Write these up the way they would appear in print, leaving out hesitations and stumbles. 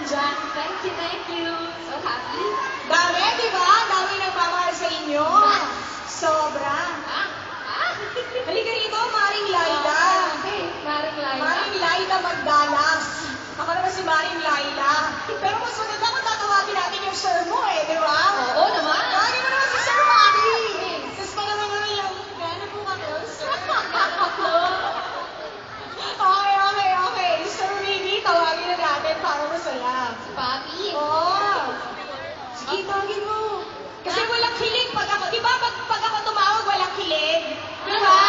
dyan. Thank you, thank you. So happy. Dami, di ba? Dami nagmamahal sa inyo. Sobra. Halika rito, Maring Laila. Okay, Maring Laila. Maring Laila Magdalas. Ako naman si Maring Laila. Pero mas maganda kung tatawagin natin yung sir mo di ba? Oo naman. Tawagin mo naman si Sir Mari. Tapos pa naman yung, gano'n po ka, sir? Okay. Sir Miggy, tawagin na natin para masaya. Si Papi. Oo. Sige, tawagin mo. Kasi walang kilig pag ako. Di ba pag ako tumawag, walang kilig? Di ba?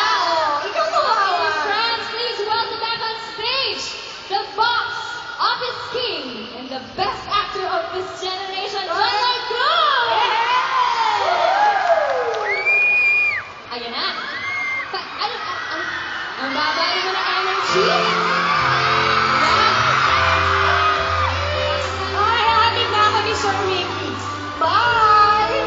Ikaw Okay, tumawag. friends, please welcome back on stage the boss, office king, and the best actor of this generation, John Lloyd Cruz! Ayan na. Ang babali mo ng energy. Ay, hatid na ako ni Sir Mickey. Bye!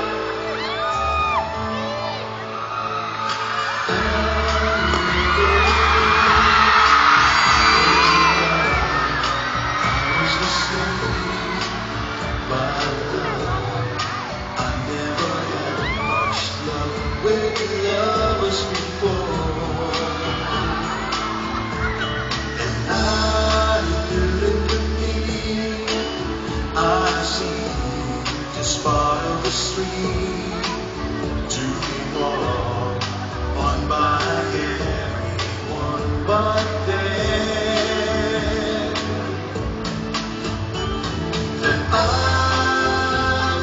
Part of the street to be walked on by everyone but them. That I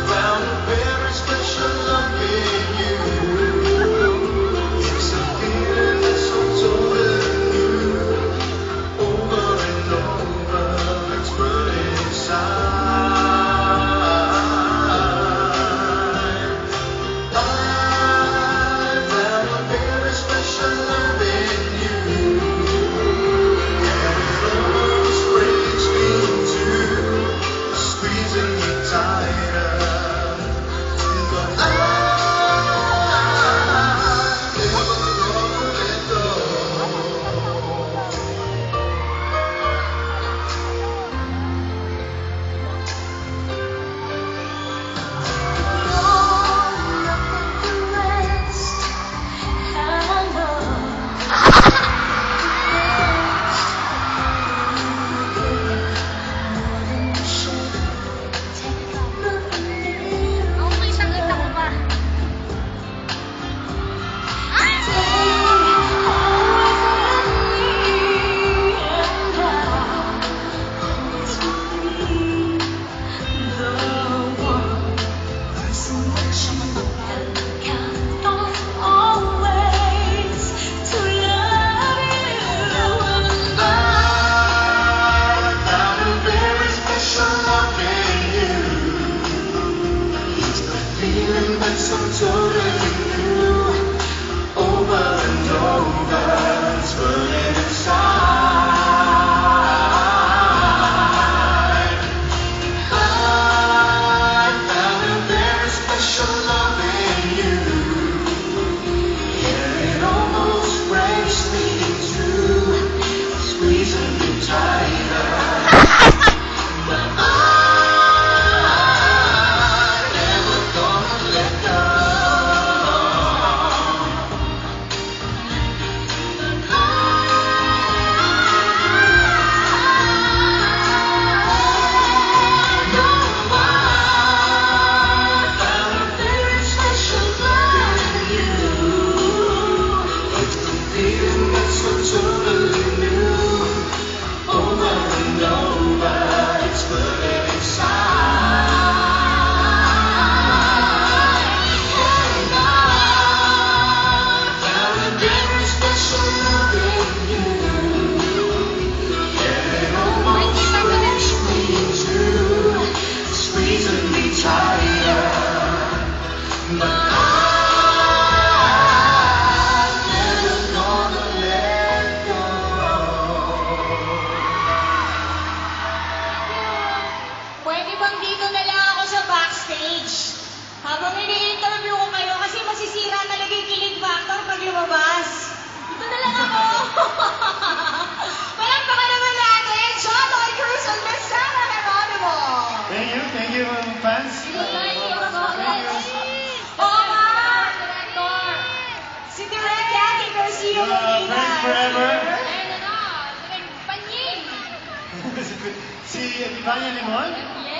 found a very special love in you. It's a feeling that's so totally new. Over and over, it's burning inside. Palakpakan naman natin, John Lloyd Cruz and Miss Sarah Geronimo. Friends Forever. Ayan na, si Panying. Si Ivania Limon. Yes.